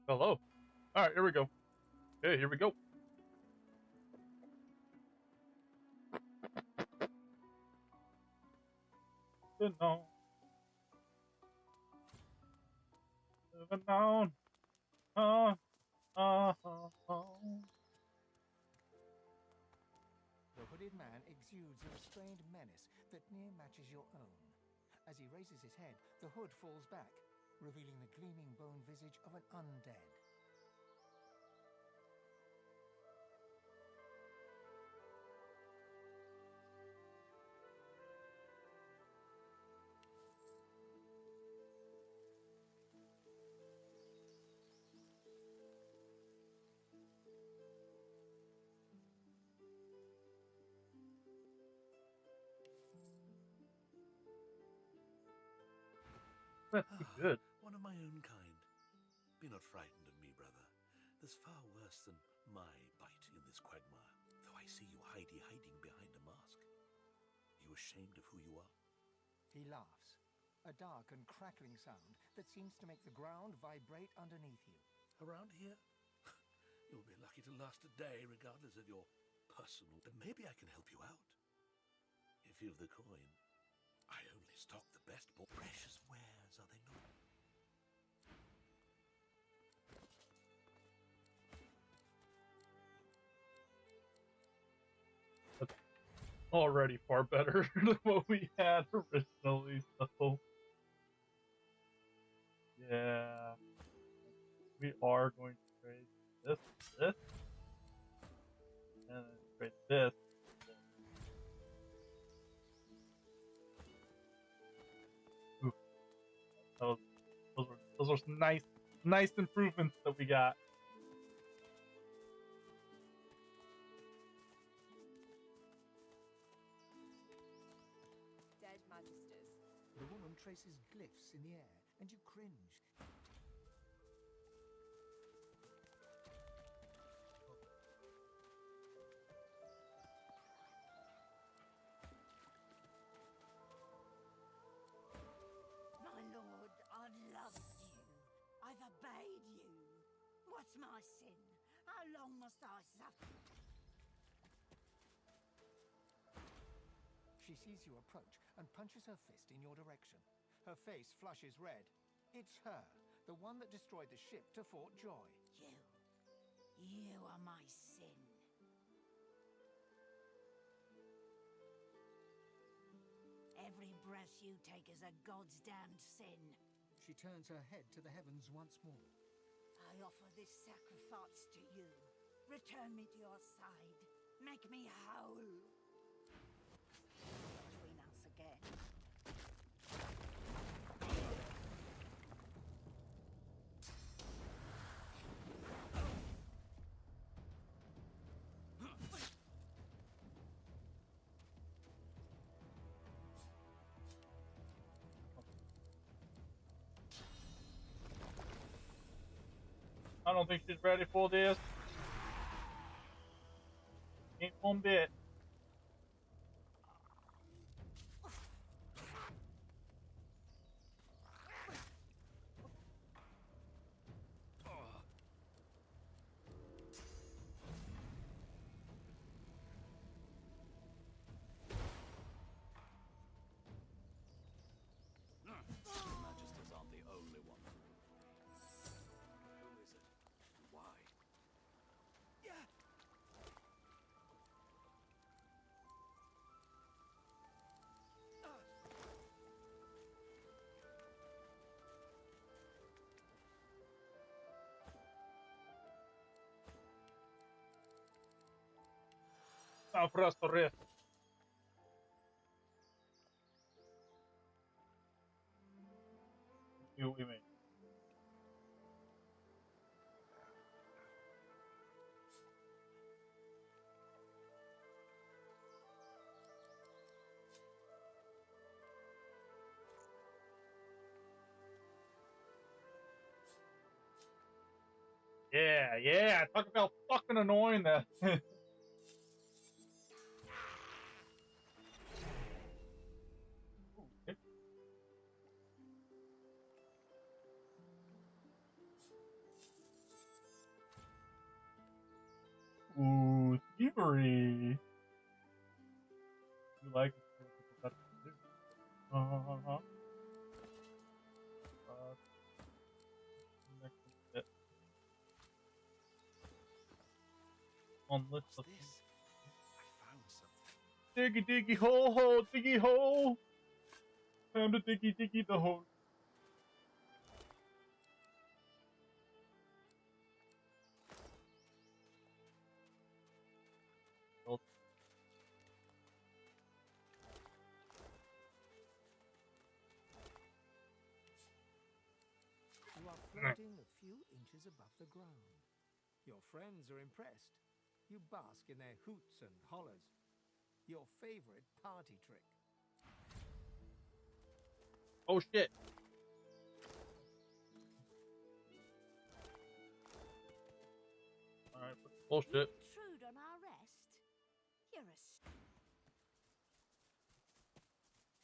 Hello. All right, here we go. Okay, here we go. Moving on, moving on. Uh, uh, uh. The hooded man exudes a restrained menace that near matches your own. As he raises his head, the hood falls back, revealing the gleaming bone visage of an undead. That's too good. One of my own kind. Be not frightened of me, brother. There's far worse than my bite in this quagmire, though I see you hiding behind a mask. Are you ashamed of who you are? He laughs, a dark and crackling sound that seems to make the ground vibrate underneath you. Around here? You'll be lucky to last a day, regardless of your personal... But maybe I can help you out. If you've the coin, I only stock the best precious wares, are they not? That's already far better than what we had originally, so... Yeah. We are going to trade this, this, and then trade this. Ooh, those were some nice improvements that we got. Dead Magisters. The woman traces glyphs in the air, and you cringe. My lord, I've loved you. I've obeyed you. What's my sin? How long must I suffer? She sees you approach and punches her fist in your direction. Her face flushes red. It's her, the one that destroyed the ship to Fort Joy. You are my sin. Every breath you take is a god's damned sin. She turns her head to the heavens once more. I offer this sacrifice to you. Return me to your side. Make me whole. Between us again. I don't think she's ready for this. Ain't one bit. Magisters aren't the only one. Who is it? Why? Yeah! Time for us to rest. You mean? Yeah. Talk about fucking annoying that. Valkyrie. You like it? That's too. Uh-huh. Next bit. On list What's of this? I found something. diggy hole, diggy hole. Time to diggy the hole. You are floating a few inches above the ground. Your friends are impressed. You bask in their hoots and hollers. Your favorite party trick. Oh shit. Alright, bullshit. Intrude on our rest? You're a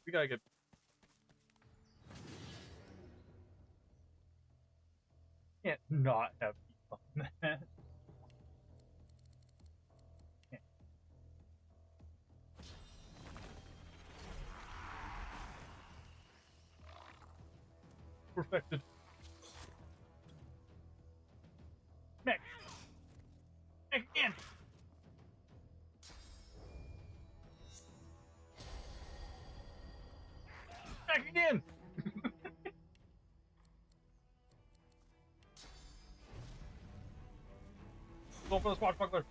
We gotta get. Can't not have people on that. Can't. Perfected. Mech. Mech again. Mech again. Go for the swashbuckler.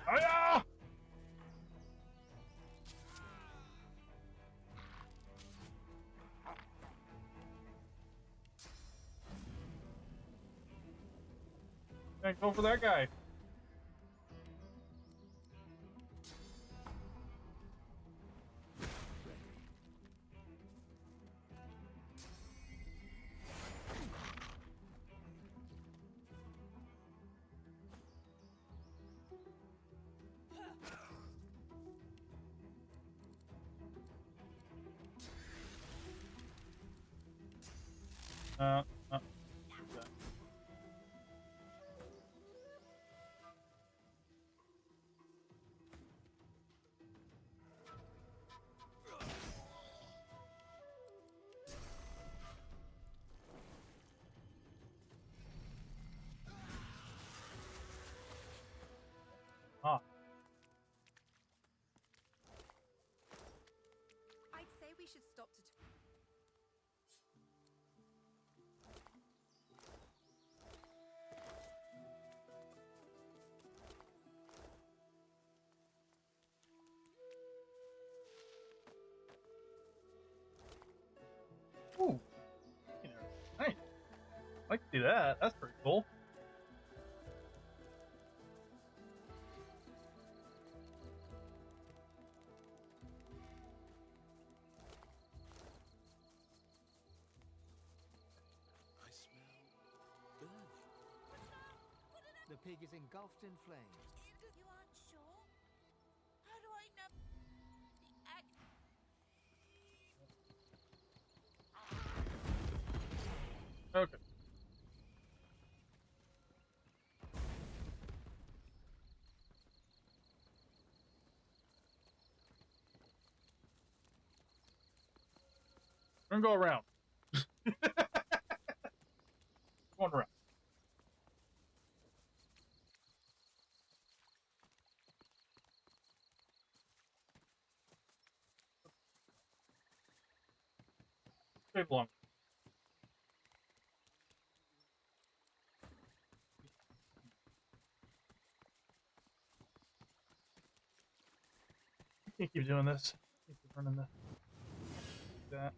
Hiya! And go for that guy. Uh, uh. Ah. I'd say we should stop to. Ooh. Nice. I like to see that. That's pretty cool. I smell burning. The pig is engulfed in flames. You aren't sure? How do I know? Okay. We're gonna go around. Going around. Save long. Can't keep doing this. Can't keep running this. That.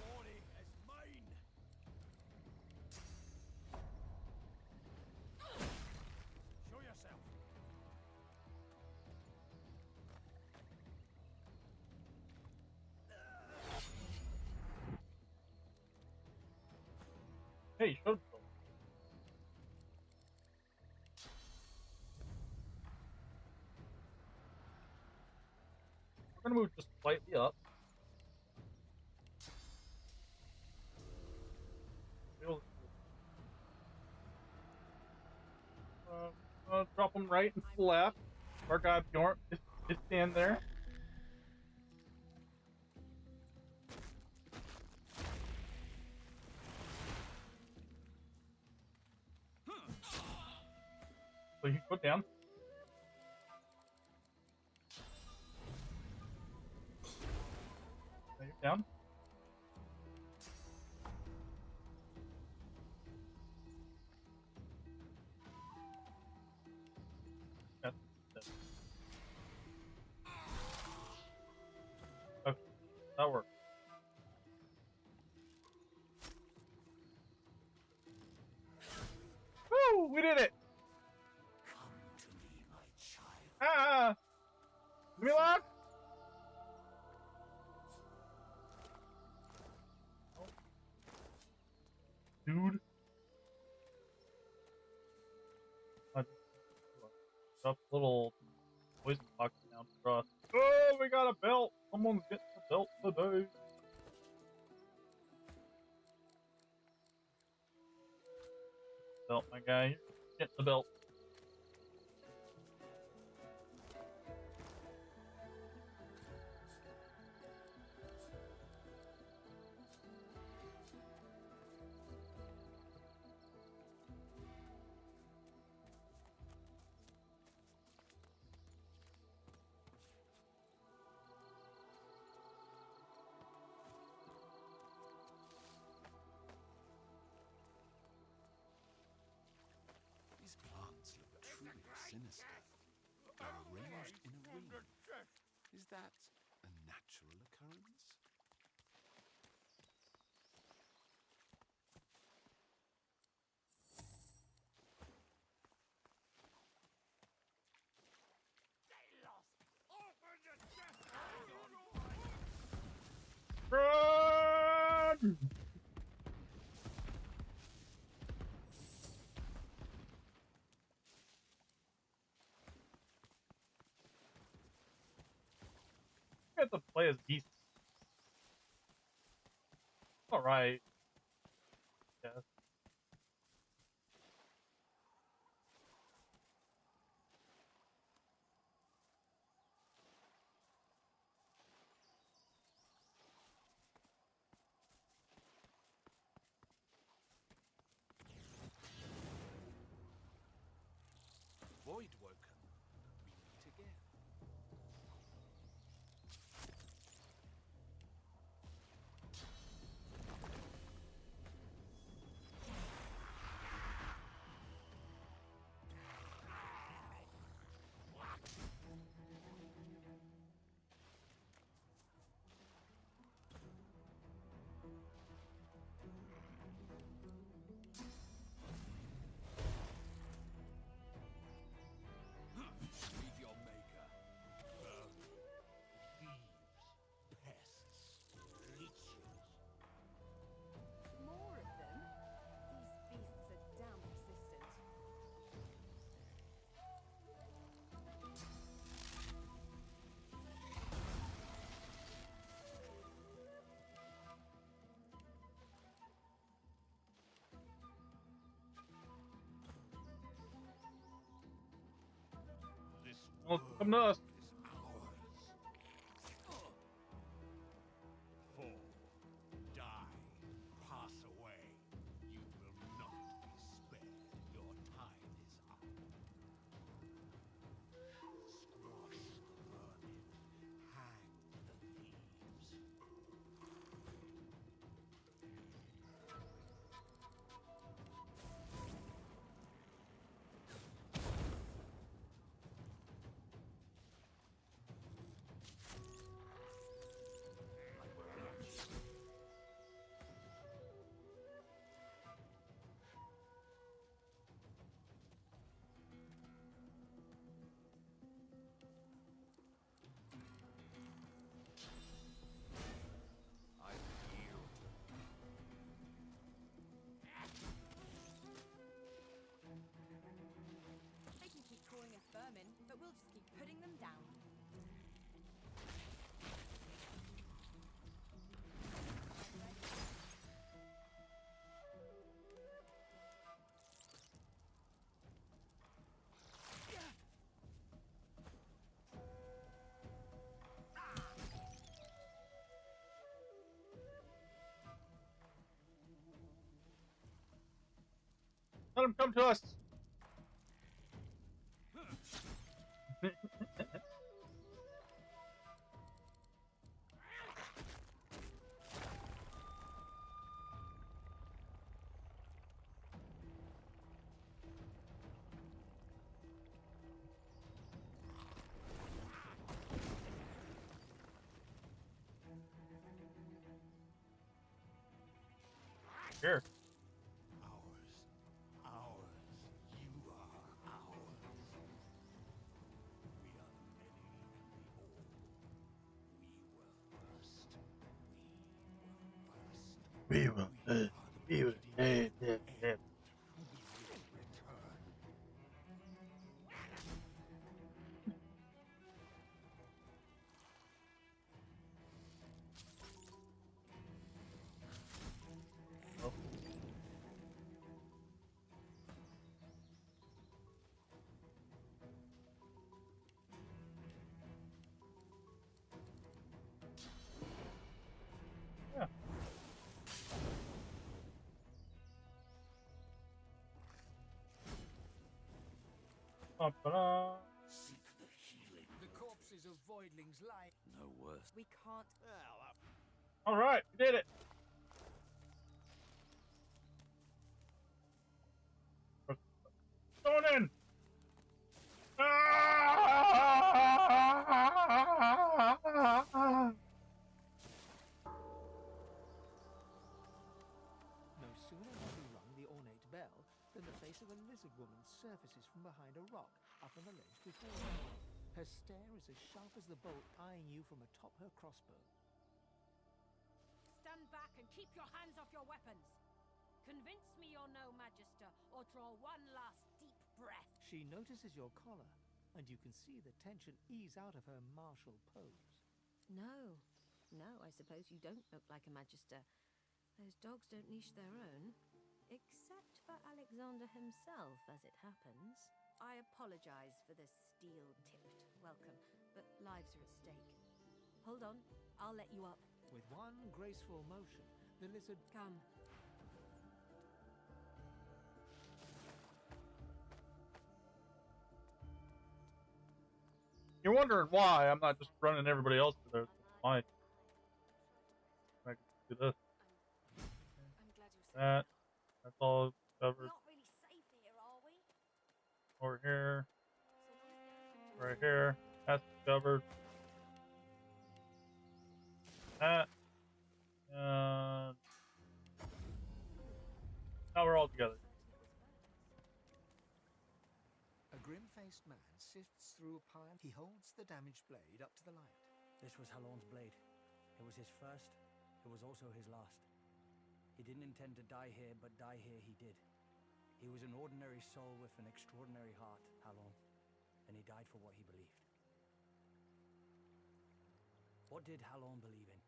Warning is mine. Show yourself. Hey, showed. We're gonna move just slightly up. Drop them right and to the left. Our guy Bjorn is stand there. So you put down. Lay it down. That's it. Okay, that works. Woo! We did it! Come to me, my child. Ah! Give me lock! Dude. Up little poison box down for us. Oh, we got a belt! Someone's getting a belt today. Belt, my guy. Get the belt. These plants look truly sinister. They're arranged in a ring. Is that a natural occurrence? Run! We have to play as beasts. Alright. Yes. Voidwoken. We meet again. Meet your maker. Thieves, pests, leeches. More of them? These beasts are damn persistent. This Well, come to us. is ours. Fall, die, pass away. You will not be spared. Your time is up. Squash the vermin. Hang the thieves. Let him come to us. Here. Ours. You are ours. We are the many and the old. We were first. We will. We are the beginning Yeah. and we will return. Oh. Yeah. Ba-ba-da. Seek the healing. The corpses of voidlings lie. No worse. We can't. All right, we did it. Going in. Ah! No sooner have you rung the ornate bell than the face of a lizard woman surfaces from behind a rock up on the ledge before you. Her stare is as sharp as the bolt eyeing you from atop her crossbow. Stand back and keep your hands off your weapons. Convince me you're no magister, or draw one last deep breath. She notices your collar, and you can see the tension ease out of her martial pose. No, I suppose you don't look like a magister. Those dogs don't niche their own. Except for Alexander himself, as it happens. I apologize for the steel-tipped welcome, but lives are at stake. Hold on, I'll let you up. With one graceful motion, the lizard Come. You're wondering why I'm not just running everybody else to their mic. I can do this. I'm glad you're safe. That's all covered. Not really safe here, are we? Over here, right here. That's covered. That. And now we're all together. A grim-faced man sifts through a pile. He holds the damaged blade up to the light. This was Halon's blade. It was his first, it was also his last. He didn't intend to die here, but die here he did. He was an ordinary soul with an extraordinary heart, Halon, and he died for what he believed. What did Halon believe in?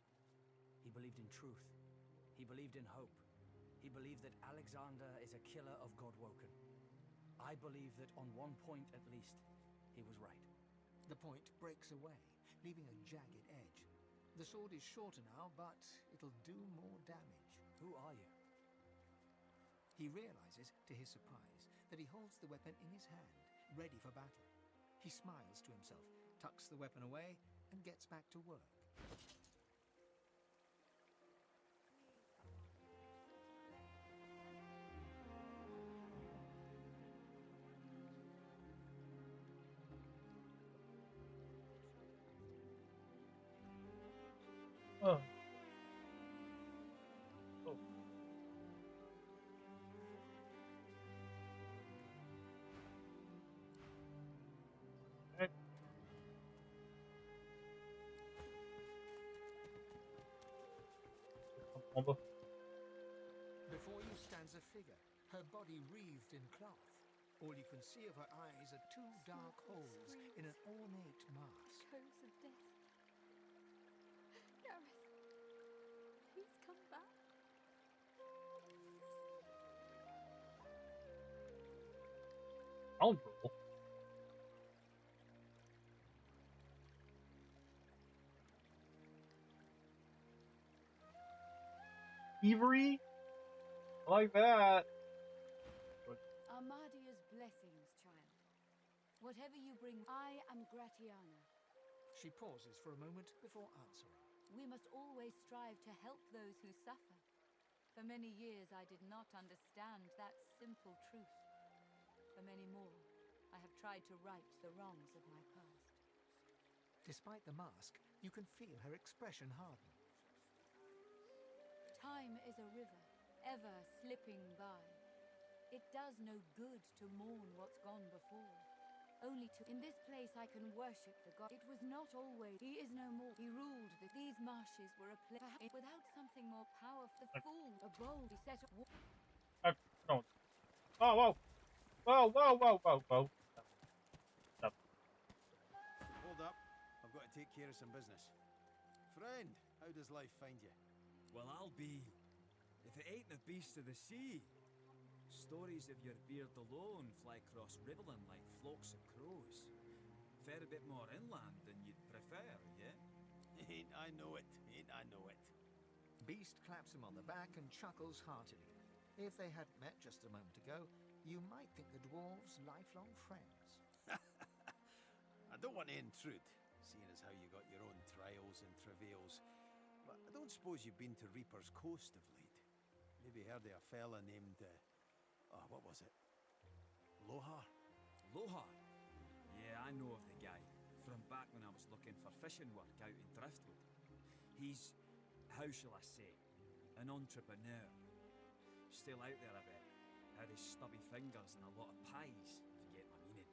He believed in truth. He believed in hope. He believed that Alexander is a killer of Godwoken. I believe that on one point at least, he was right. The point breaks away, leaving a jagged edge. The sword is shorter now, but it'll do more damage. Who are you? He realizes, to his surprise, that he holds the weapon in his hand, ready for battle. He smiles to himself, tucks the weapon away, and gets back to work. Oh. Oh. Okay. Combo. Before you stands a figure, her body wreathed in cloth. All you can see of her eyes are two dark holes in an ornate mask. Echoes of death. Gareth, please come back. Scoundrel. Thievery? I like that. Whatever you bring, I am Gratiana. She pauses for a moment before answering. We must always strive to help those who suffer. For many years I did not understand that simple truth. For many more, I have tried to right the wrongs of my past. Despite the mask, you can feel her expression harden. Time is a river, ever slipping by. It does no good to mourn what's gone before. Only to... In this place I can worship the god. It was not always... He is no more. He ruled these marshes were a place... Without something more powerful, the fool, a bold, he set up... No. Whoa, whoa. Whoa, whoa, whoa, whoa, whoa. Stop. Hold up. I've got to take care of some business. Friend, how does life find you? Well, I'll be. If it ain't the beasts of the sea. Stories of your beard alone fly across Riverland like flocks of crows. Fair a bit more inland than you'd prefer, yeah? Ain't I know it, ain't I know it. Beast claps him on the back and chuckles heartily. If they hadn't met just a moment ago, you might think the dwarves lifelong friends. I don't want to intrude, seeing as how you got your own trials and travails. But I don't suppose you've been to Reaper's Coast of late. Maybe heard of a fella named, what was it? Lohar? Lohar? Yeah, I know of the guy. From back when I was looking for fishing work out in Driftwood. He's, how shall I say, an entrepreneur. Still out there a bit. Had his stubby fingers and a lot of pies, if you get my meaning.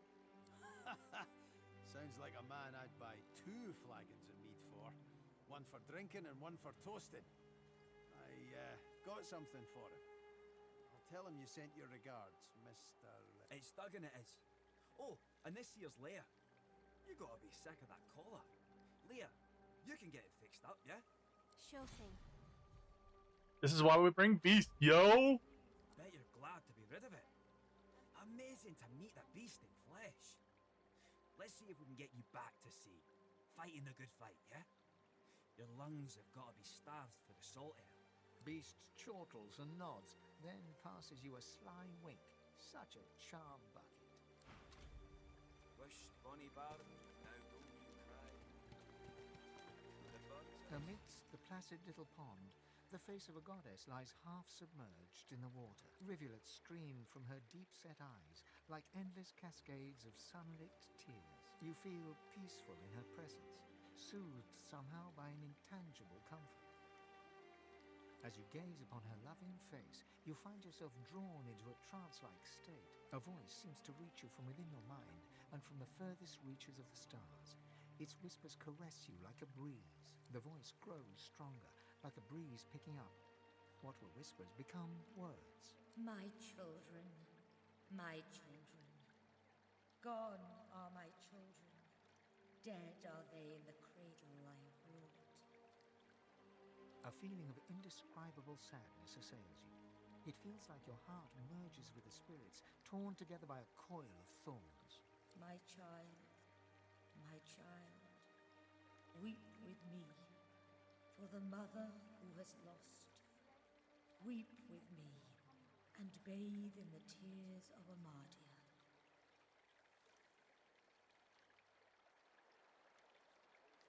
Sounds like a man I'd buy 2 flagons of mead for. One for drinking and one for toasting. I got something for him. I'll tell him you sent your regards, Mr... It's Duggan, it is. Oh, and this here's Leah. You gotta be sick of that collar. Leah, you can get it fixed up, yeah? Sure thing. This is why we bring Beast, yo! Bet you're glad to be rid of it. Amazing to meet the beast in flesh. Let's see if we can get you back to sea. Fighting the good fight, yeah? Your lungs have got to be starved for the salt air. Beast chortles and nods, then passes you a sly wink. Such a charm bucket. Wished bonny bairn, now don't you cry. The birds... Amidst the placid little pond, the face of a goddess lies half submerged in the water. Rivulets stream from her deep-set eyes like endless cascades of sunlit tears. You feel peaceful in her presence, soothed somehow by an intangible comfort. As you gaze upon her loving face, you find yourself drawn into a trance-like state. A voice seems to reach you from within your mind and from the furthest reaches of the stars. Its whispers caress you like a breeze. The voice grows stronger, like a breeze picking up. What were whispers become words. My children, my children. Gone are my children. Dead are they in the cradle I have wrought. A feeling of indescribable sadness assails you. It feels like your heart merges with the spirits, torn together by a coil of thorns. My child, weep with me for the mother who has lost. Weep with me and bathe in the tears of Amadia.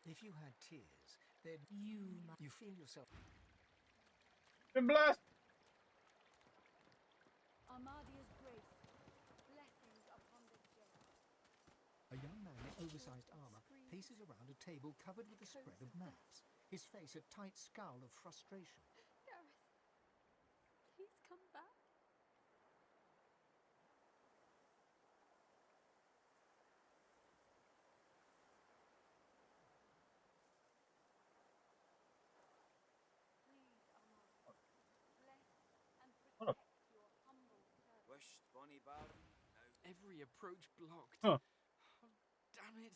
If you had tears, then you feel yourself... Been blessed! Amadia's grace, blessings upon the dead. A young man in oversized armor paces around a table covered with a spread of maps, his face a tight scowl of frustration. Gareth, please come back. What a... Wished bonny bairn, now... Every approach blocked. Huh. Oh, damn it.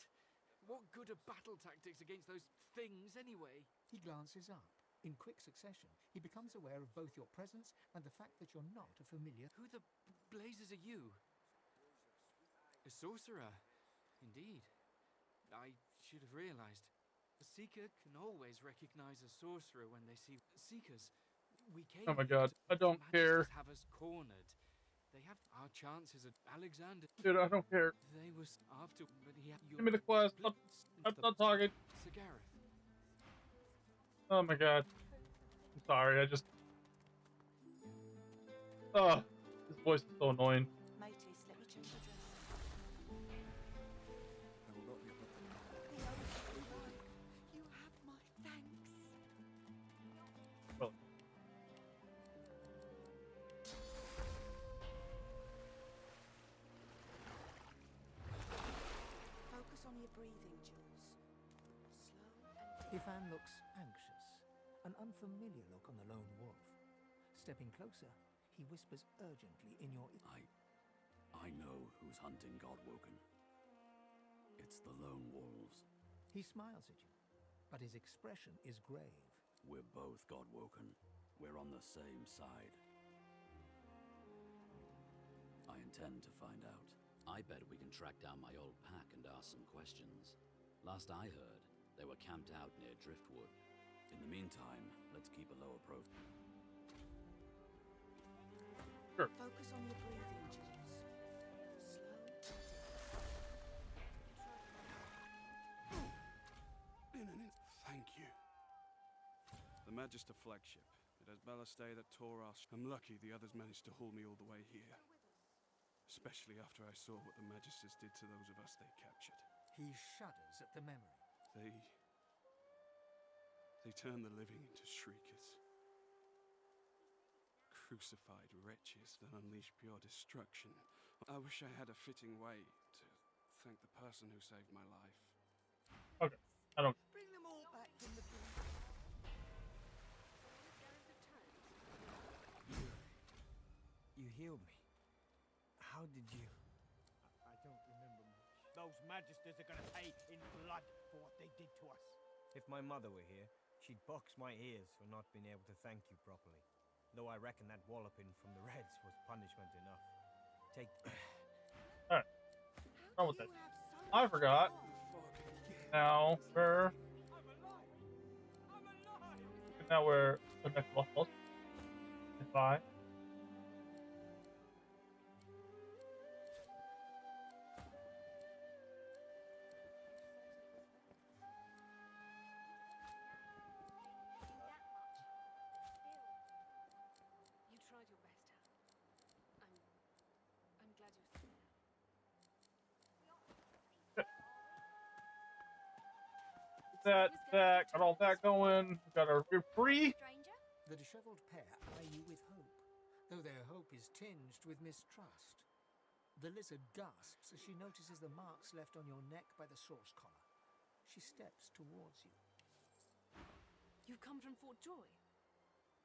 What good are battle tactics against those things anyway? He glances up. In quick succession, he becomes aware of both your presence and the fact that you're not a familiar... Who the blazes are you? A sorcerer. Indeed. I should have realized. A seeker can always recognize a sorcerer when they see... Seekers, we came... Oh my god, I don't Magisters care. have us cornered. They have our chances at Alexander. Dude, I don't care. They was after, but he had. Give me the quest. I'm not talking. Sir Gareth. Oh my god. I'm sorry, I just... Oh, his voice is so annoying. Matis, let me check the dress. I will not be above the The old wife. You have my thanks. Well, Focus on your breathing, Jules. Slow and Ifan looks anxious, an unfamiliar look on the lone wolf. Stepping closer, he whispers urgently in your ear. I know who's hunting Godwoken. It's the Lone Wolves. He smiles at you, but his expression is grave. We're both Godwoken. We're on the same side. I intend to find out. I bet we can track down my old pack and ask some questions. Last I heard, they were camped out near Driftwood. In the meantime, let's keep a lower profile. sure. focus on your breathing, Jules. Slow and deep. Thank you. The Magister flagship. It has ballastay that tore us. I'm lucky the others managed to haul me all the way here. Especially after I saw what the Magisters did to those of us they captured. He shudders at the memory. They turned the living into shriekers. Crucified wretches that unleash pure destruction. I wish I had a fitting way to thank the person who saved my life. Okay, I don't... Bring them all back from the brink. You healed me. How did you? I don't remember much. Those Magisters are gonna pay in blood for what they did to us. If my mother were here, she'd box my ears for not being able to thank you properly. Though I reckon that walloping from the Reds was punishment enough. Take... Alright. What's wrong with that? I forgot. Now we're... Now we're... The next level. If I... You tried your best, Hal. I'm glad you're still there. That, got all that going. We got our free. Stranger? The disheveled pair eye you with hope, though their hope is tinged with mistrust. The lizard gasps as she notices the marks left on your neck by the source collar. She steps towards you. You've come from Fort Joy.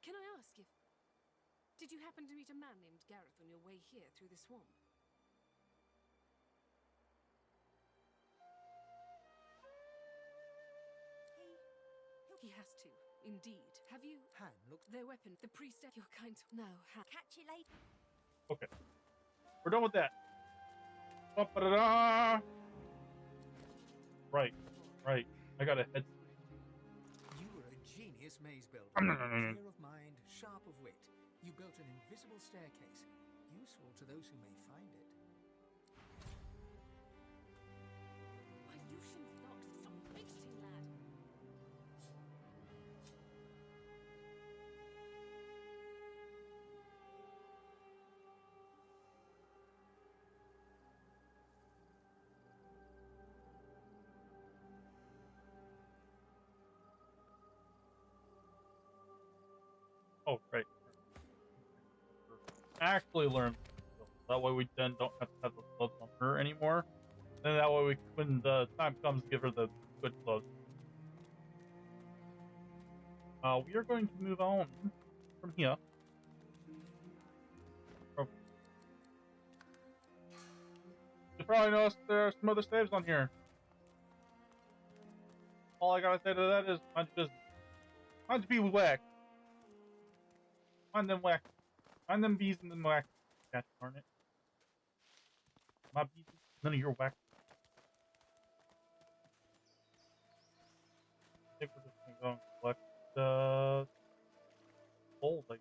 Can I ask if... Did you happen to meet a man named Gareth on your way here through the swamp? He has to, indeed. Have you... Han looks... Their weapon, the priestess, your kind... No, Han. Catch you later. Okay. We're done with that. Ba-ba-da-da! Right. Right. I got a head. You were a genius maze builder. Clear of mind, sharp of wit. You built an invisible staircase, useful to those who may find it. My Lucian's locks. Stop fidgeting, lad. Oh, great. Actually learn. That way we then don't have to have the clothes on her anymore. And that way we, when the time comes, give her the good clothes. We are going to move on from here. Oh. You probably noticed there's some other slaves on here. All I gotta say to that is, mind your business. Mind to be whacked. Find them whack. Find them bees and then whack. God darn it. My bees, none of your whack. I think we're just gonna go and collect gold, like.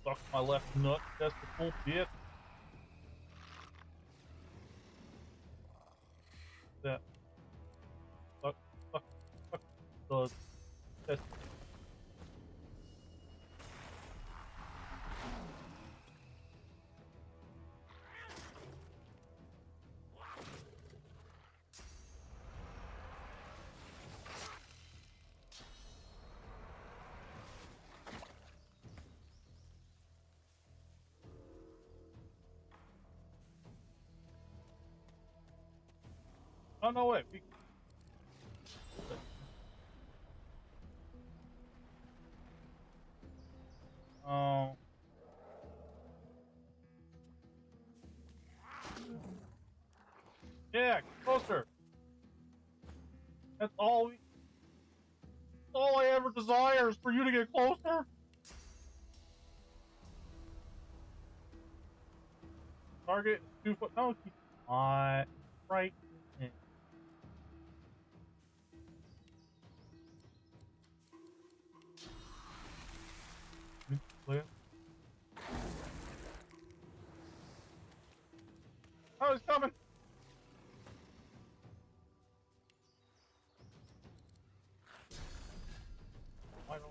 Suck my left nut. That's the full bit. That. Suck. The. That's. Oh no way. Oh. Yeah, closer. That's all we. All I ever desire is for you to get closer. Target 2 foot. No, he's not right. Clear. Oh, he's coming. I don't.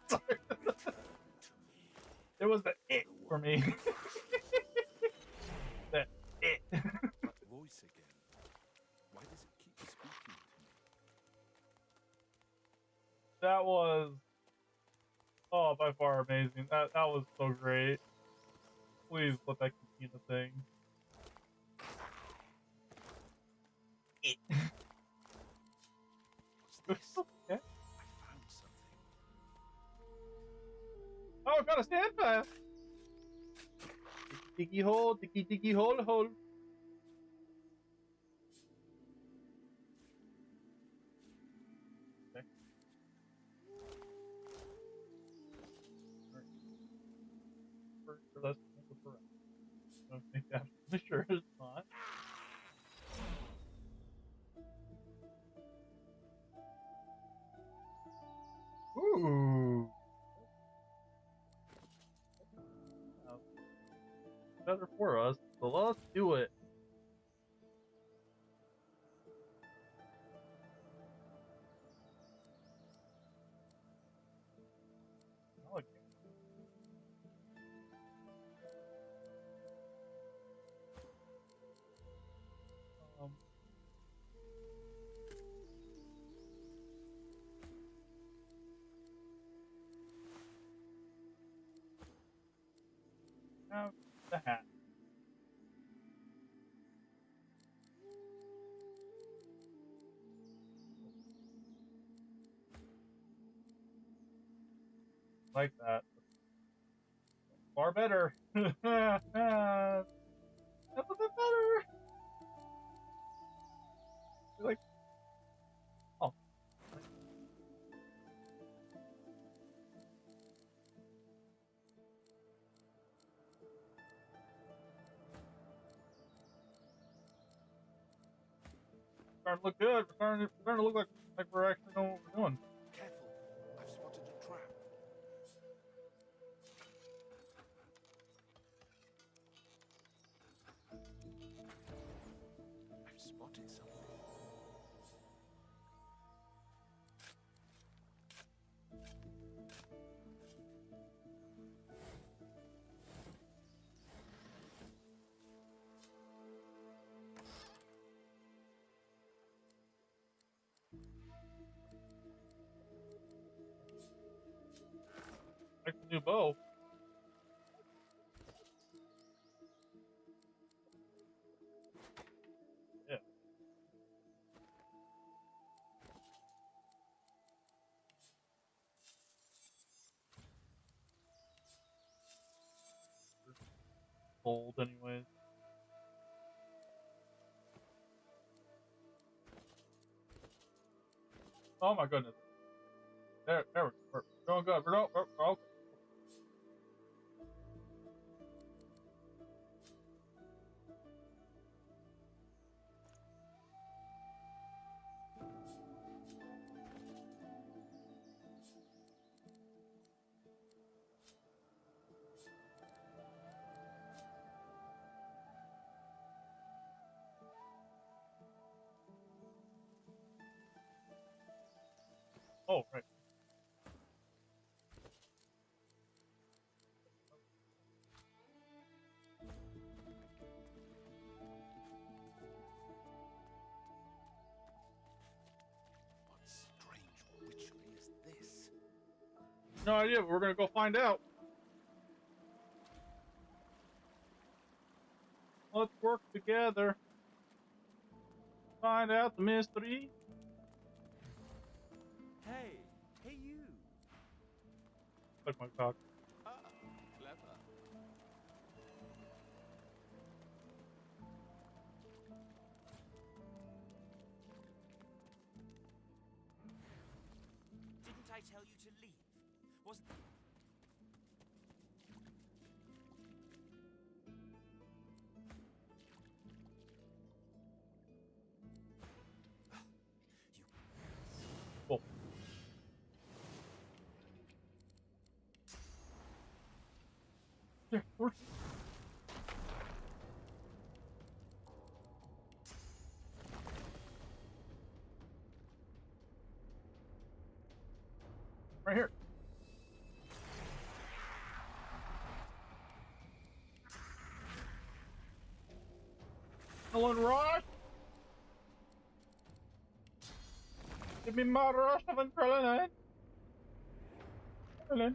Sorry. It was the it for me. The it. That voice again. Why does it keep speaking to me? That was by far amazing. That was so great. Please let that continue the thing. It. What's this? Okay. I found something. Oh, I've got a stand fast. Diggy hole, diggy hole. Okay. Let's look around. I don't think that's for sure it's not. Ooh. Better for us, so let's do it. I like it. Have the hat. Like that. Far better. That's a bit better. Like, oh. Starting to look good. We're starting to look like we're actually know what we're doing. Careful. I've spotted a trap. I've spotted something. Like the new bow. Yeah. Old, anyways. Oh my goodness. There we go. We're doing good. We're okay. Oh, right. What strange witchery is this? No idea, but we're gonna go find out. Let's work together. Find out the mystery. Hey, hey you. Like my cock. Ah, clever. Didn't I tell you to leave? Wasn't... Cool. Yeah, we're... Right here. Helen Ross? Give me my rush of adrenaline. Adrenaline.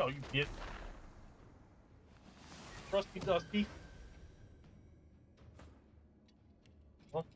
Oh, you bitch. Rusty Dusty. Well.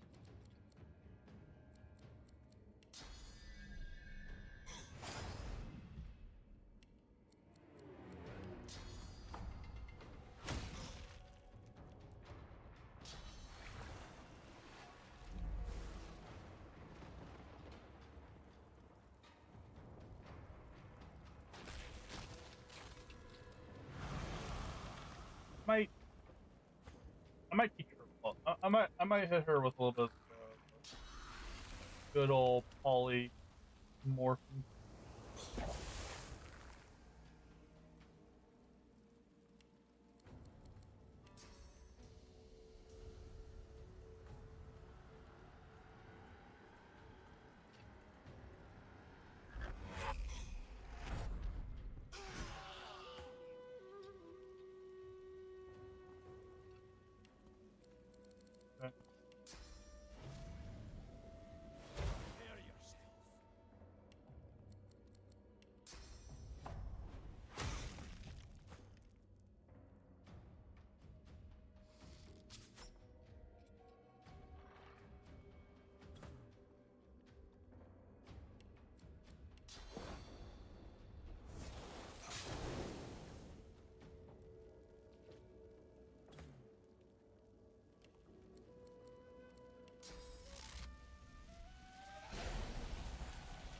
I might teach her. Well, I might hit her with a little bit of good old polymorphy.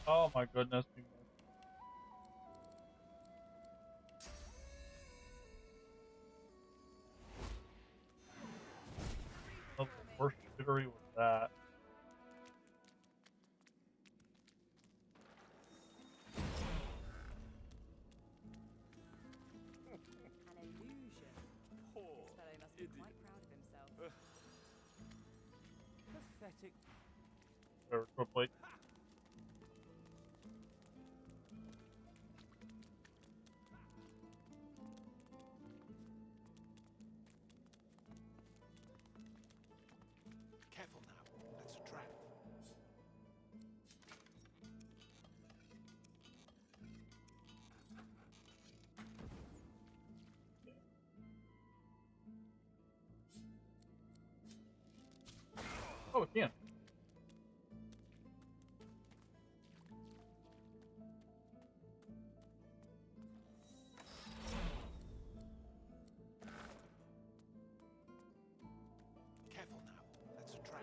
Oh my goodness. What the worst shittery was that? An illusion. Poor This fellow must be idiot. quite proud of himself. Pathetic. Or quickly. Oh, it can. Careful now. That's a trap.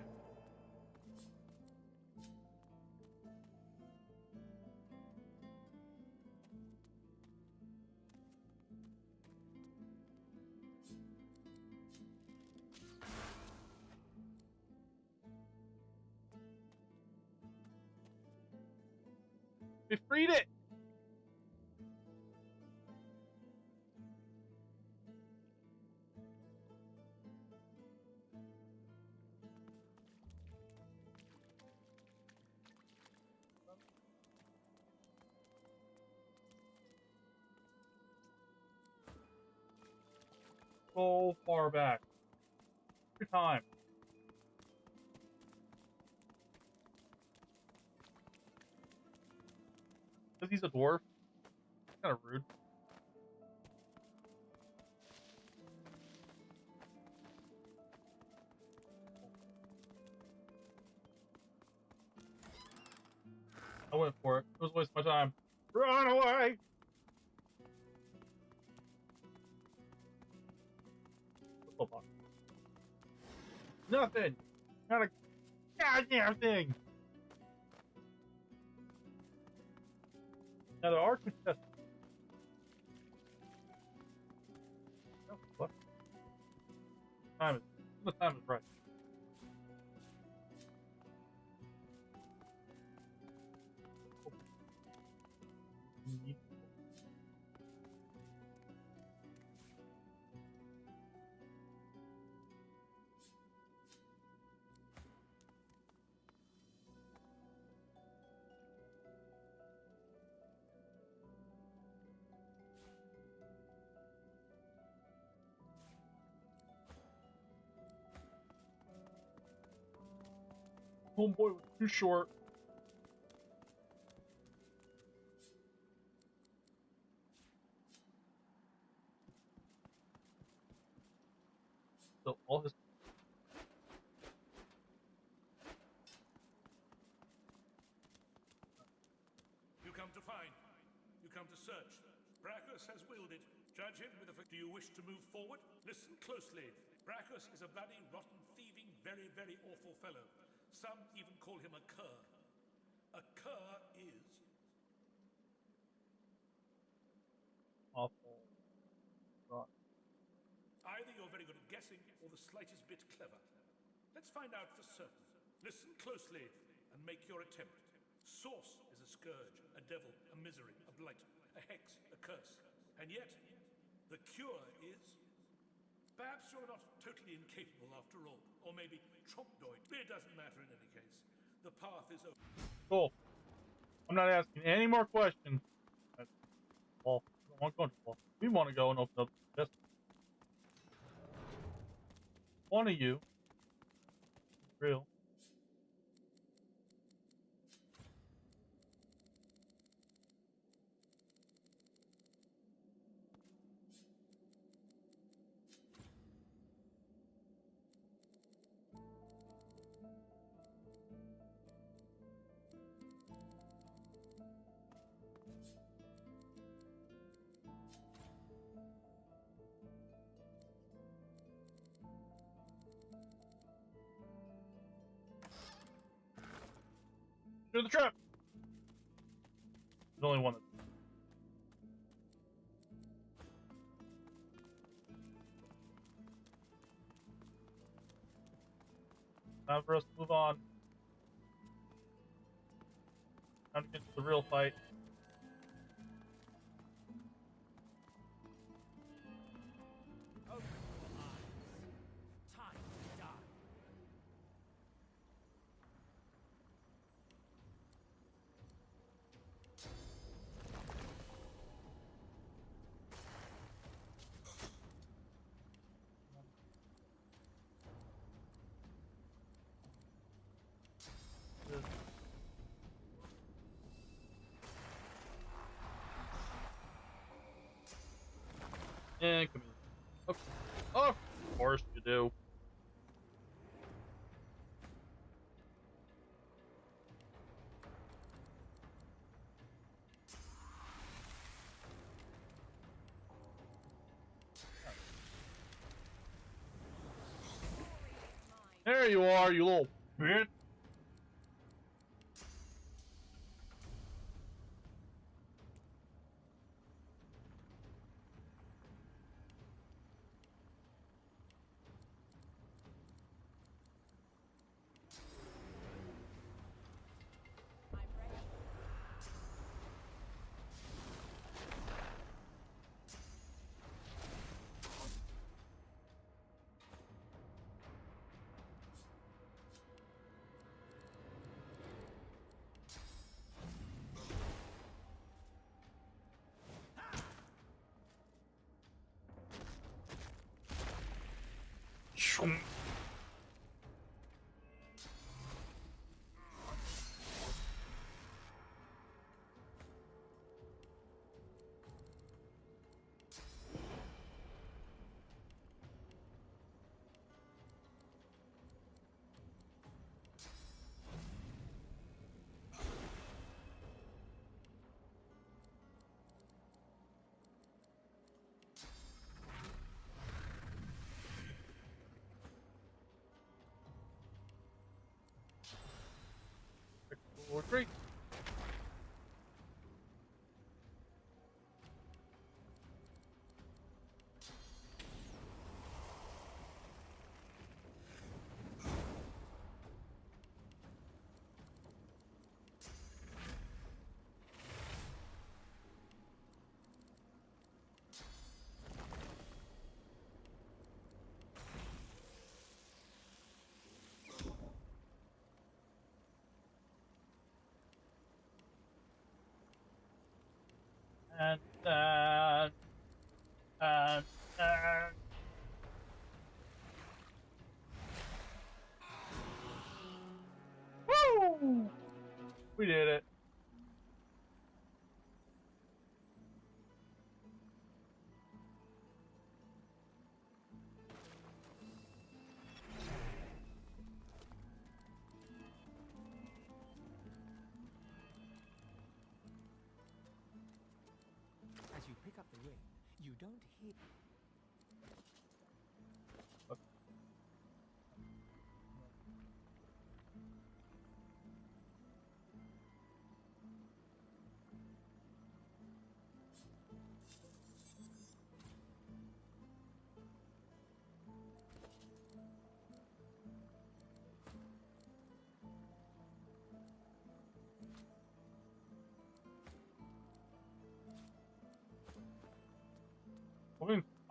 We freed it! So far back. Every time. Because he's a dwarf. Kind of rude. I went for it. It was a waste of my time. Run away! Nothing! Not a goddamn thing! Now there are contestants. Oh, what? The time is right. Homeboy was too short. So all his You come to find. You come to search. Brachus has willed it. Judge him with a... Do you wish to move forward? Listen closely. Brachus is a bloody, rotten, thieving, very, very awful fellow. Some even call him a cur. A cur is... awful. Right. Either you're very good at guessing, or the slightest bit clever. Let's find out for certain. Listen closely, and make your attempt. Source is a scourge, a devil, a misery, a blight, a hex, a curse. And yet, the cure is... Perhaps you're not totally incapable after all. Or maybe Trompedoid. It doesn't matter in any case. The path is open. Cool. I'm not asking any more questions. Well, I don't want to go into the wall. We want to go and open up the chest. One of you. Real. Do the trap! There's only one. Time for us to move on. Time to get to the real fight. Open your eyes. Time to die. And come here. Oh, of course you do. There you are, you little bitch. Or three. And woo! We did it. As you pick up the ring, you don't hear.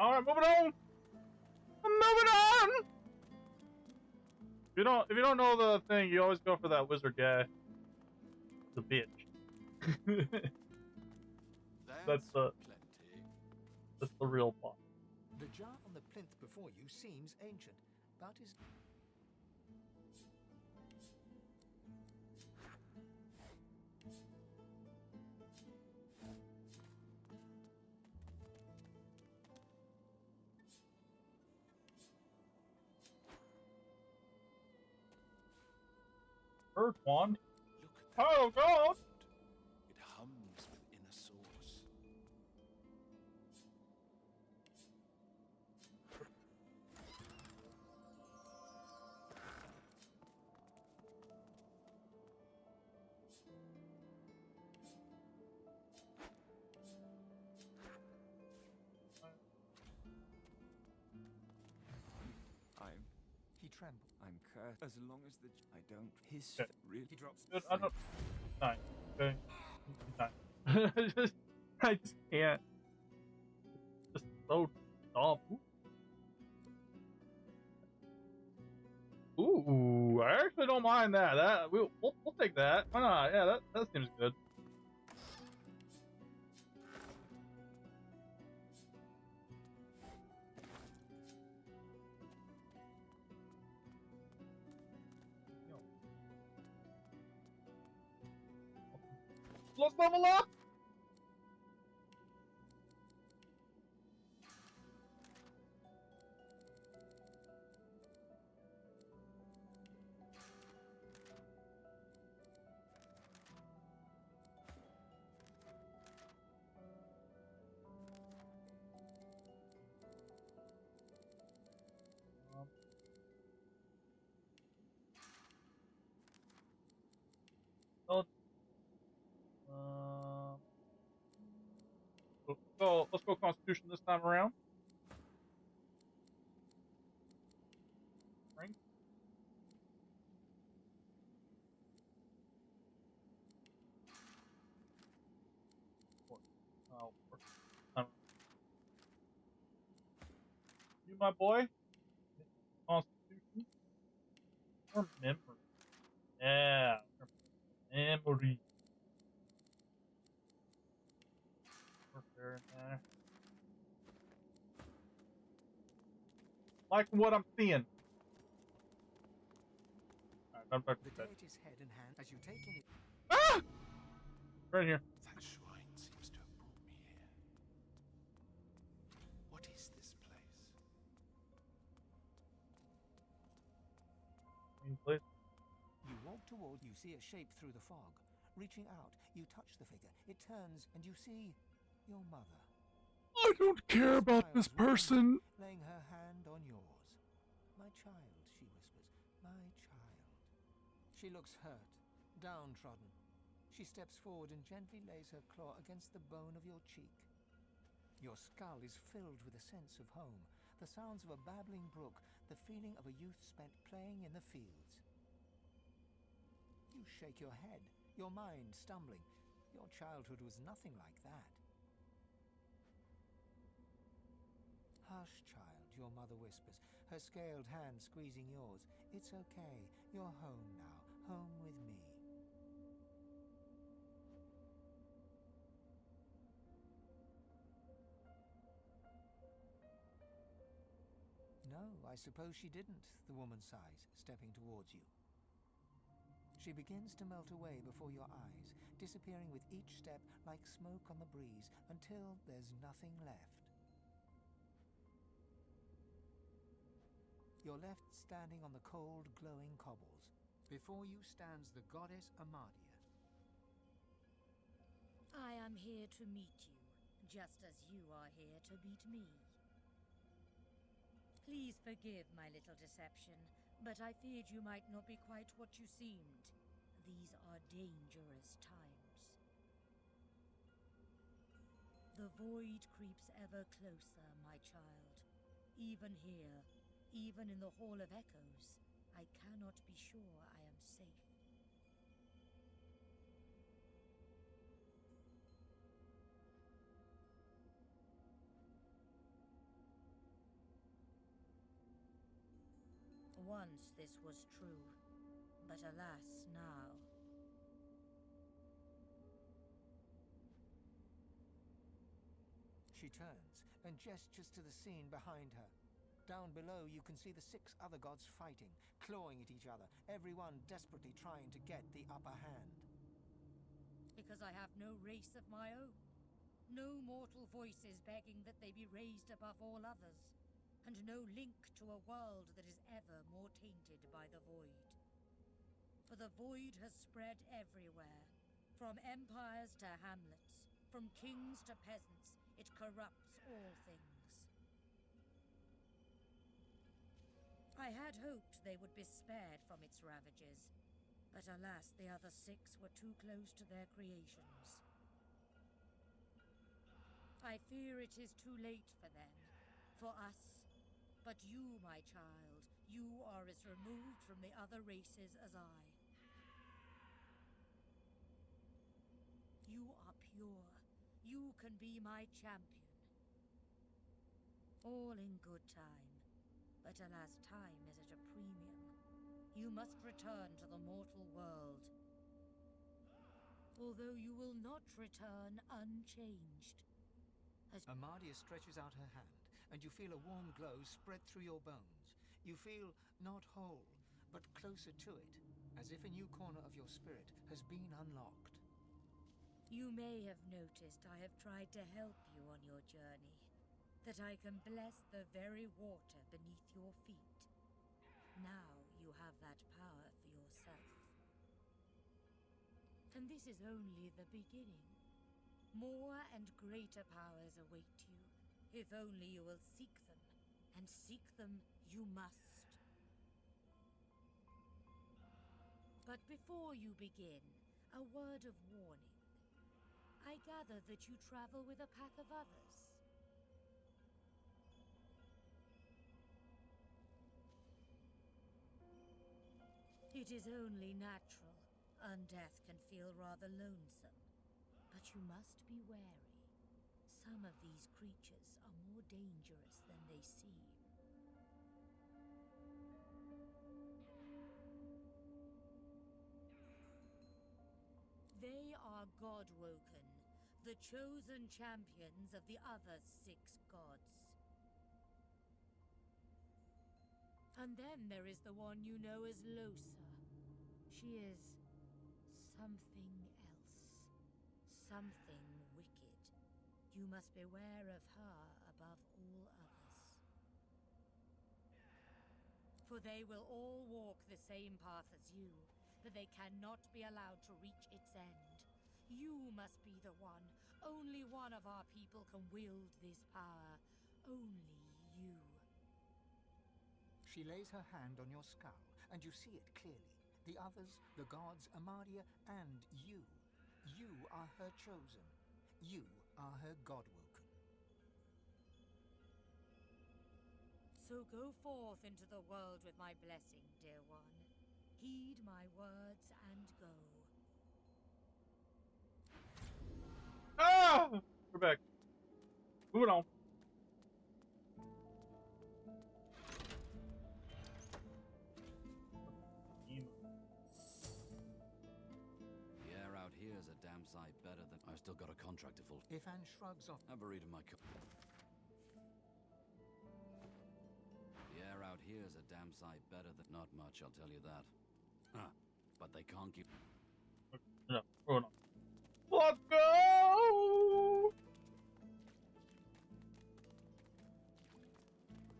Alright, moving on. I'm moving on. If you don't know the thing, you always go for that wizard guy. The bitch. That's the real plot. The jar on the plinth before you seems ancient, but is. Earth wand. Oh God! It hums with inner source. He trembled. I'm cursed. As long as I don't. His Okay. really. He drops. Good, I don't. Nine. Okay. Nine. I just can't. It's just so dumb. Ooh, I actually don't mind that. We'll take that. Why not? Yeah, that seems good. Let's level up! Oh, so let's go Constitution this time around. Right. Oh, you, my boy. Constitution or memory? Yeah, memory. There. Like what I'm seeing. Alright, I'm back to The bed. deity's head in hand as you take in it. Ah! Right here. That shrine seems to have brought me here. What is this place? Place. You walk toward, you see a shape through the fog. Reaching out, you touch the figure. It turns, and you see your mother. I don't care about this person. Laying her hand on yours. My child, she whispers. My child. She looks hurt, downtrodden. She steps forward and gently lays her claw against the bone of your cheek. Your skull is filled with a sense of home, the sounds of a babbling brook, the feeling of a youth spent playing in the fields. You shake your head, your mind stumbling. Your childhood was nothing like that. Hush, child, your mother whispers, her scaled hand squeezing yours. It's okay. You're home now, home with me. No, I suppose she didn't, the woman sighs, stepping towards you. She begins to melt away before your eyes, disappearing with each step like smoke on the breeze, until there's nothing left. You're left standing on the cold, glowing cobbles. Before you stands the goddess Amadia. I am here to meet you, just as you are here to meet me. Please forgive my little deception, but I feared you might not be quite what you seemed. These are dangerous times. The void creeps ever closer, my child. Even here, even in the Hall of Echoes, I cannot be sure I am safe. Once this was true, but alas now. She turns and gestures to the scene behind her. Down below you can see the 6 other gods fighting, clawing at each other, everyone desperately trying to get the upper hand. Because I have no race of my own. No mortal voices begging that they be raised above all others. And no link to a world that is ever more tainted by the void. For the void has spread everywhere. From empires to hamlets, from kings to peasants, it corrupts all things. I had hoped they would be spared from its ravages, but alas, the other 6 were too close to their creations. I fear it is too late for them, for us. But you, my child, you are as removed from the other races as I. You are pure. You can be my champion. All in good time. But alas, time is at a premium. You must return to the mortal world. Although you will not return unchanged. Amadia stretches out her hand, and you feel a warm glow spread through your bones. You feel not whole, but closer to it, as if a new corner of your spirit has been unlocked. You may have noticed I have tried to help you on your journey, that I can bless the very water beneath your feet. Now you have that power for yourself. And this is only the beginning. More and greater powers await you, if only you will seek them, and seek them you must. But before you begin, A word of warning. I gather that you travel with a pack of others. It is only natural. Undeath can feel rather lonesome. But you must be wary. Some of these creatures are more dangerous than they seem. They are Godwoken, the chosen champions of the other 6 gods. And then there is the one you know as Lohse. She is something else. Something wicked. You must beware of her above all others. For they will all walk the same path as you, but they cannot be allowed to reach its end. You must be the one. Only one of our people can wield this power. Only you. She lays her hand on your skull, and you see it clearly. The others, the gods, Amadia, and you. You are her chosen. You are her Godwoken. So go forth into the world with my blessing, dear one. Heed my words and go. Ah! We're back. Moving on. The air out here is a damn sight better than... I've still got a contract to fulfill. Ifan shrugs off. Have a read of my... The air out here is a damn sight better than... Not much, I'll tell you that. Huh. But they can't keep... No, hold on. Let's go!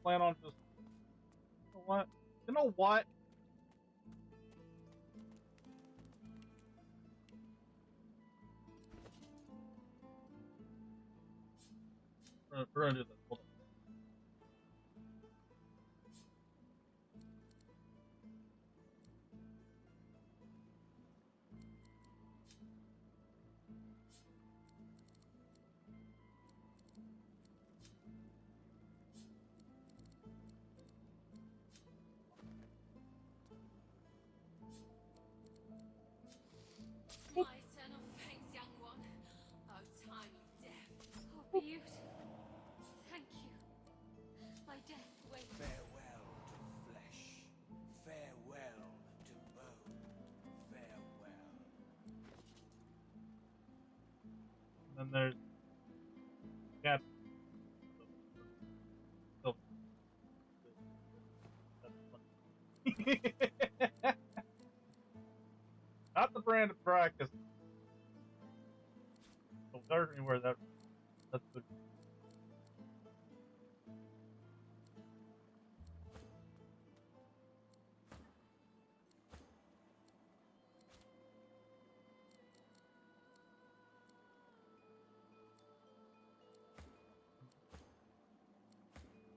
Plan on just... You know what? You know what? We're gonna do this. Hold on. My eternal thanks, young one. Oh, tiny death. Oh, beautiful. Thank you. My death waits. Farewell to flesh. Farewell to bone. Farewell. And then there's... Cat. Oh. That's funny. Not the brand of practice. So there's anywhere that's good.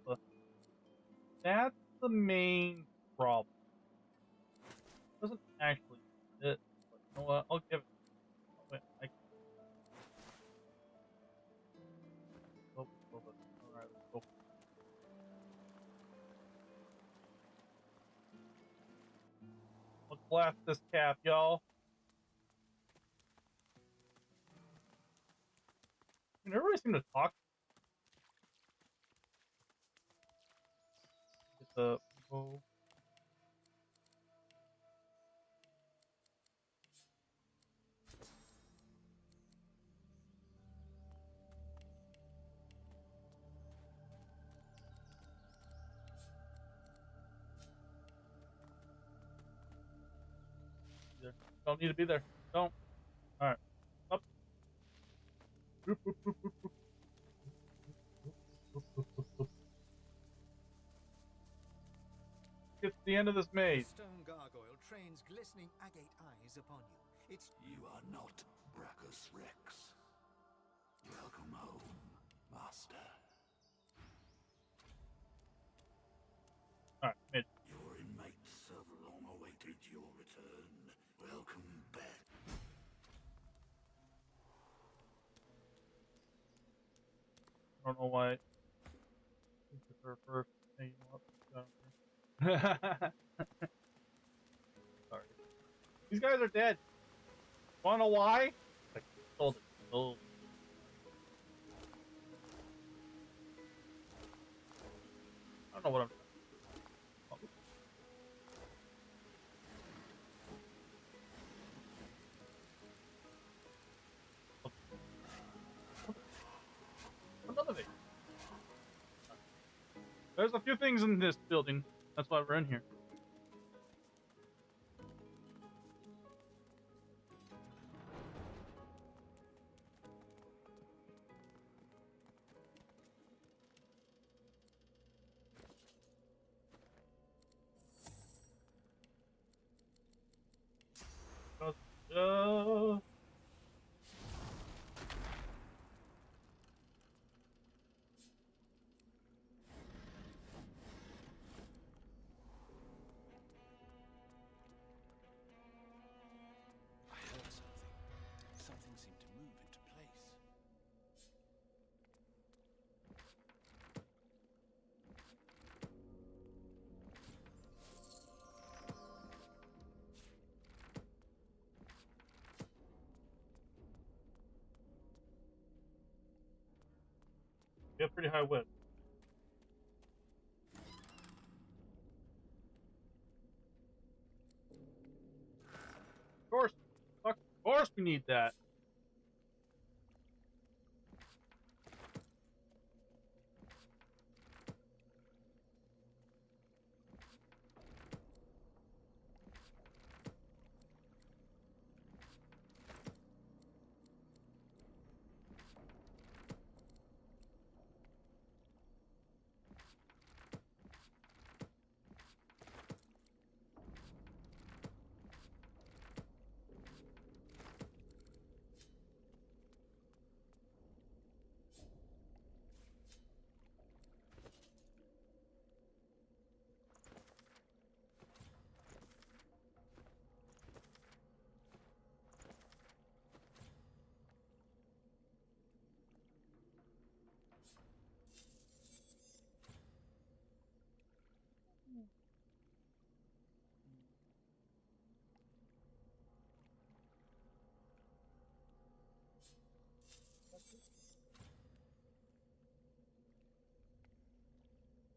But that's the main problem. It doesn't actually fit. But you know what? I'll give it. Oh, wait, Alright, let's go. Let's blast this cap, y'all. I mean, everybody seemed to talk. Get the bow. Don't need to be there. Don't. Alright. Up. Boop, boop, boop, boop, boop. Boop, boop, boop, boop. Get to the end of this maze. The stone gargoyle trains glistening agate eyes upon you. It's... You are not Brachus Rex. Welcome home, Master. Alright, mid. Your inmates have long awaited your return. Welcome back. I don't know why. I her first. Hey, you know what? Sorry. These guys are dead. Wanna know why? I told it. Oh. I don't know what I'm. Another thing. There's a few things in this building. That's why we're in here. Uh, I heard something. Something seemed to move into place. you have pretty high whip. Of course. Fuck, of course we need that.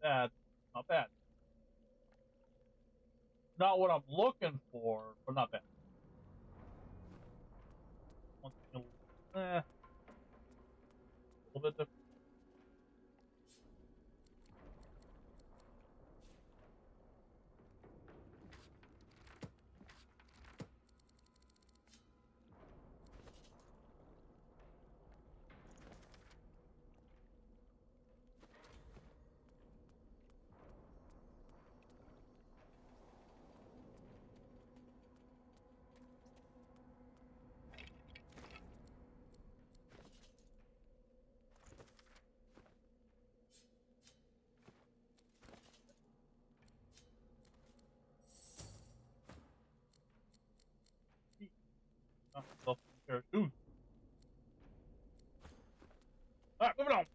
That's not bad. Not what I'm looking for, but not bad. One thing a little bit different. Parachute. Alright, moving on.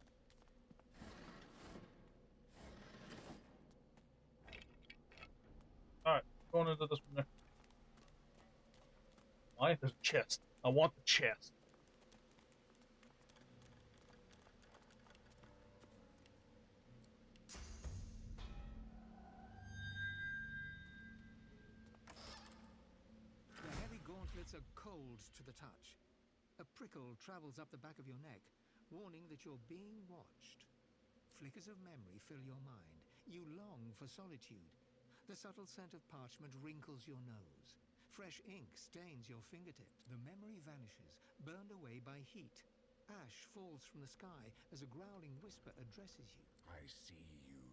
Alright, going into this one there. Why? There's a chest. I want the chest. The heavy gauntlets are cold to the touch. A prickle travels up the back of your neck, warning that you're being watched. Flickers of memory fill your mind. You long for solitude. The subtle scent of parchment wrinkles your nose. Fresh ink stains your fingertips. The memory vanishes, burned away by heat. Ash falls from the sky as a growling whisper addresses you. I see you.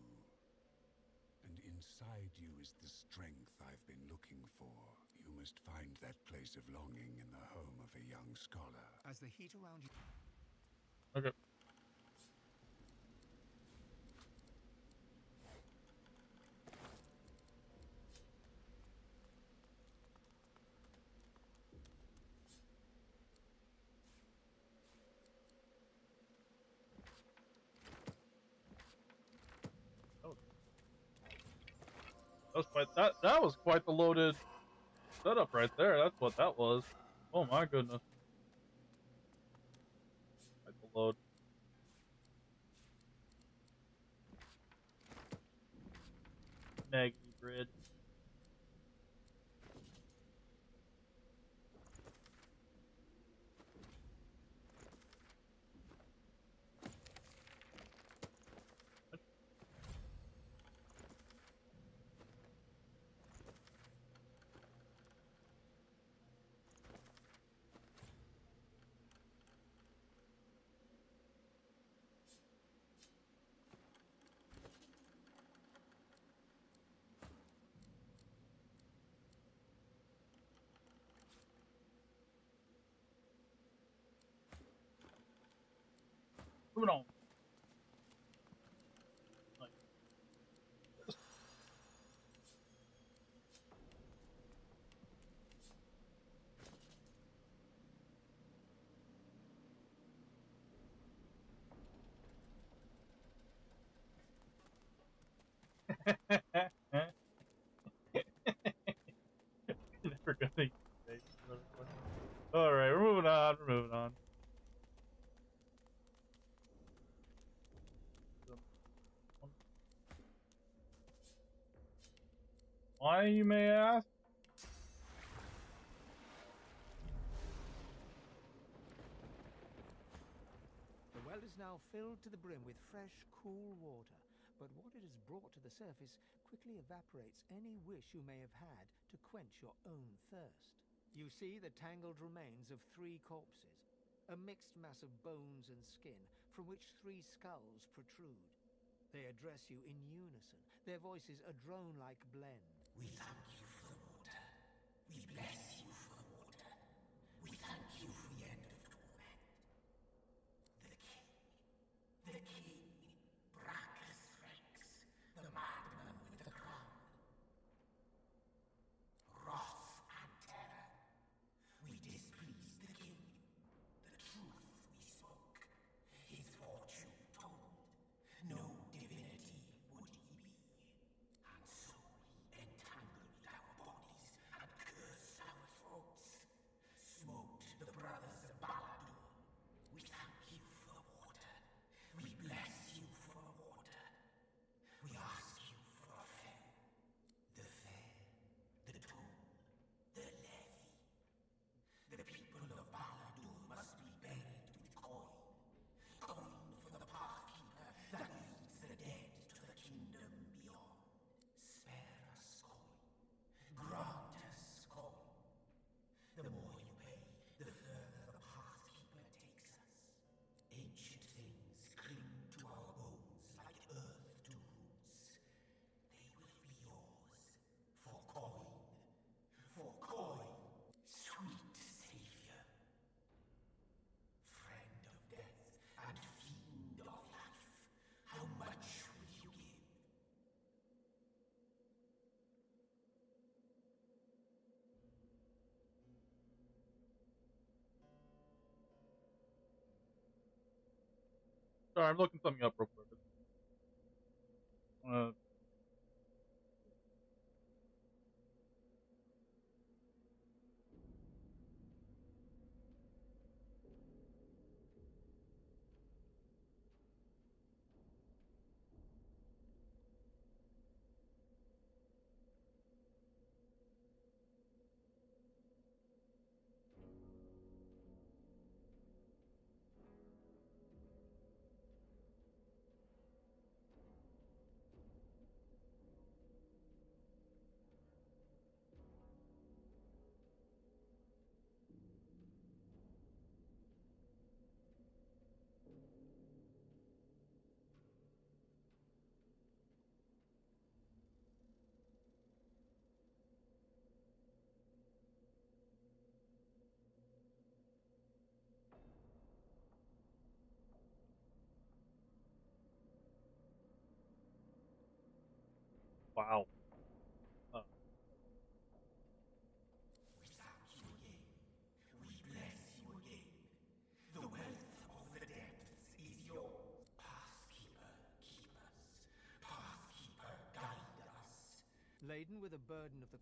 And inside you is the strength I've been looking for. You must find that place of longing in the home of a young scholar. As the heat around you... Okay. That was quite the loaded setup right there. That's what that was. Oh my goodness. Quite the load. Maggie bread. Moving on. Never gonna use space. Alright, we're moving on. We're moving on. Why, you may ask? The well is now filled to the brim with fresh, cool water, but what it has brought to the surface quickly evaporates any wish you may have had to quench your own thirst. You see the tangled remains of 3 corpses, a mixed mass of bones and skin, from which 3 skulls protrude. They address you in unison, their voices a drone-like blend. We thank you for the water. We bless you for the water. We thank you for the end of torment. The king, Brachus Rex, the madman with the crown. Wrath and terror. We displeased the king. The truth we spoke. His fortune told. No divinity would he be. And so we entangled our bodies and cursed our throats. Smoked the brothers of Baladur. We thank you for the water. We bless you for the water. We ask you for a fair. The fair, the toll, the levy. The people of Baladur must be buried with coin. Coin for the pathkeeper that leads the dead to the kingdom beyond. Spare us coin. Grant us coin. The more you pay, the further the pathkeeper takes us. Ancient things cling to our bones like earth to roots. They will be yours for coin. For coin. Sweet savior. Friend of death and fiend of life. How much will you give? Sorry, I'm looking something up real quick. Wow. We thank you again. We bless you again. The wealth of the depths is yours. Pathkeeper, keep us. Pathkeeper, guide us. Laden with the burden of the...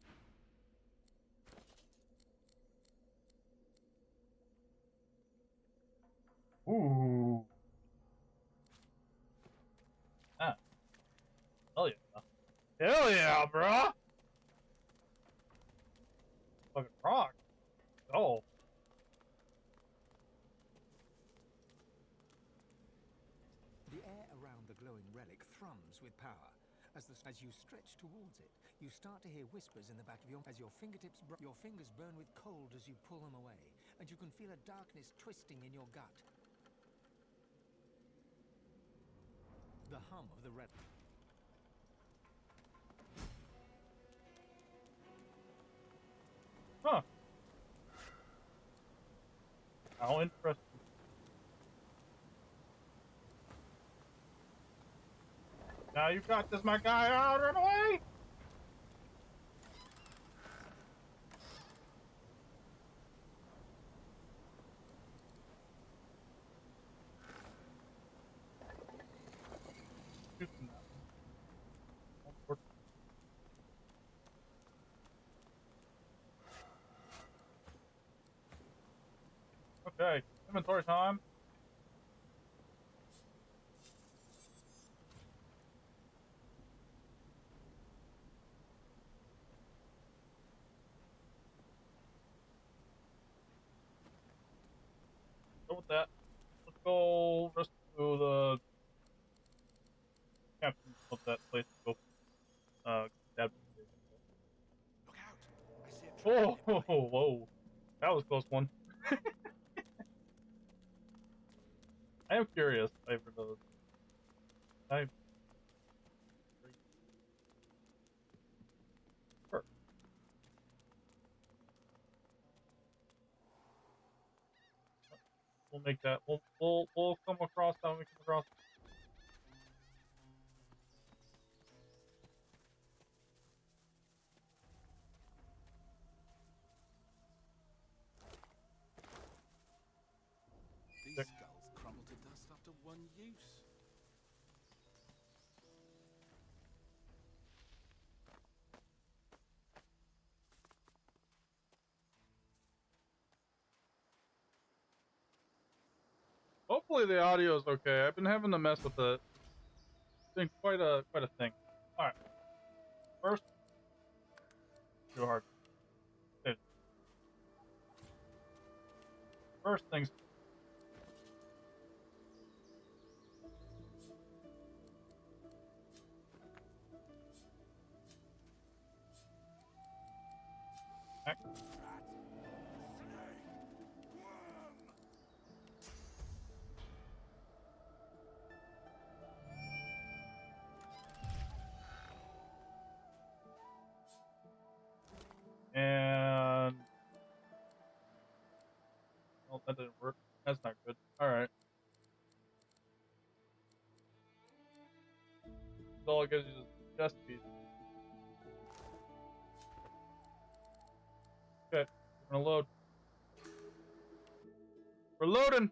Ooh. Ah. Hell yeah. Hell yeah, bruh! Fucking rock. Oh. The air around the glowing relic thrums with power. As you stretch towards it, you start to hear whispers in the back of your... As your your fingers burn with cold as you pull them away, and you can feel a darkness twisting in your gut. The hum of the relic. Huh. How interesting. Now you got this, my guy, out of the way! Okay, inventory time. Go with that. Let's go rescue the captain of that place. Go. That. Look out! I see a trap. Oh, whoa. That was a close one. I am curious over those. Sure. We'll make that. We'll come across how we come across. These skulls crumble to dust after one use. Hopefully the audio is okay. I've been having to mess with it. It's been quite a thing. All right. First, too hard. Okay. First things. And oh, that didn't work. That's not good. All right. So all I guess is just piece. Okay, we're gonna load. We're loading.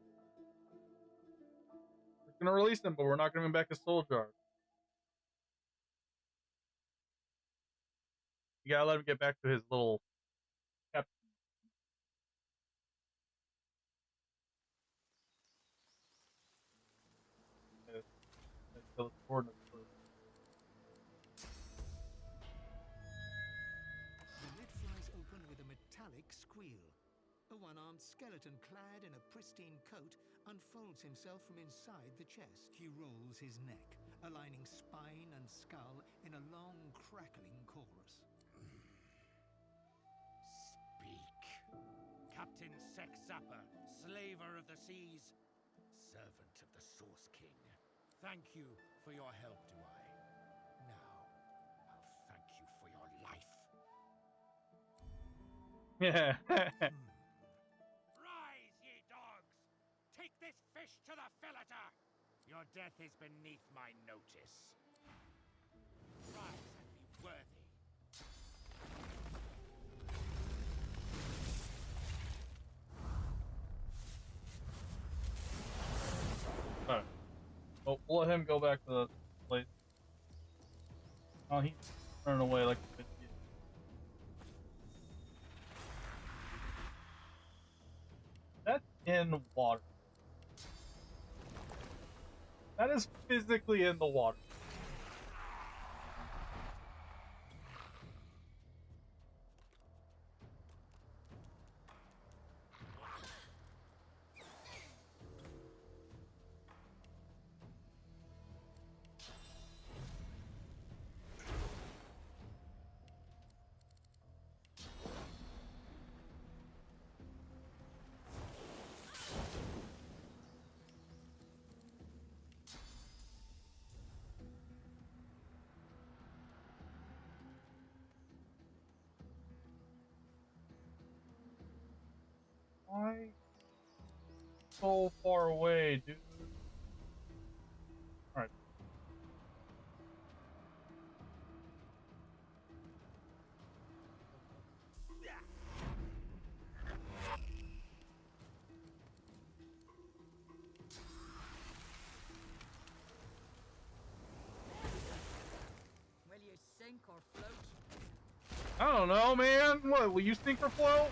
We're gonna release him, but we're not gonna bring back his soul jar. You gotta let him get back to his little captain. The coordinates first. The lid flies open with a metallic squeal. A one-armed skeleton clad in a pristine coat unfolds himself from inside the chest. He rolls his neck, aligning spine and skull in a long, crackling chorus. Speak. Captain Sex Zapper, slaver of the seas, servant of the Source King. Thank you for your help, do I? Now, I'll thank you for your life. Yeah. Rise, ye dogs! Take this fish to the filleter! Your death is beneath my notice. Rise and be worthy. Alright. Well, we'll let him go back to the place. Oh, he's running away like a bitch. in water. That is physically in the water. Why so far away, dude? Alright. Will you sink or float? I don't know, man. What, will you sink or float?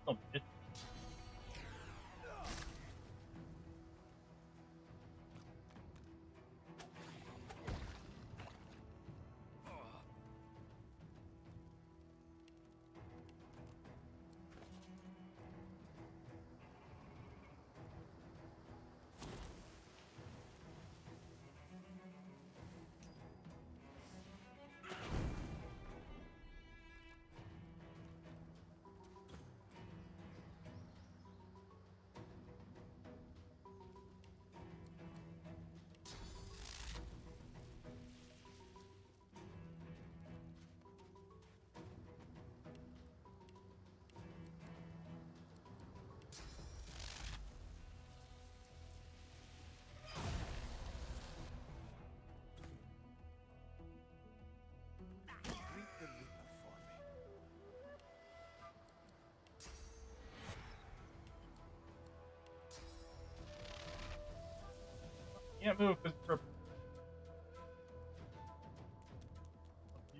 Oh, bitch. Greet the Reaper for me. Can't move because it's tripping.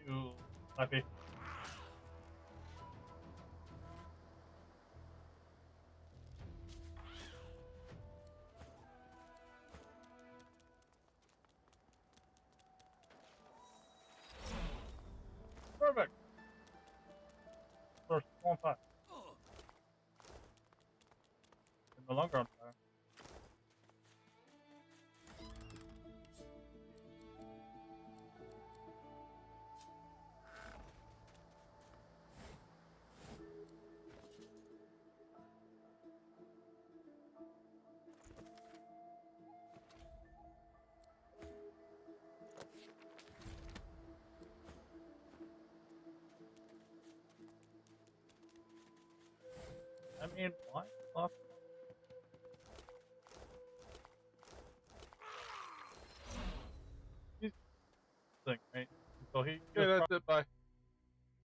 You, happy. Perfect. First, on fire. And no longer on fire. I mean, why? Fuck. He's thing, right? So he. Okay, that's it. Bye.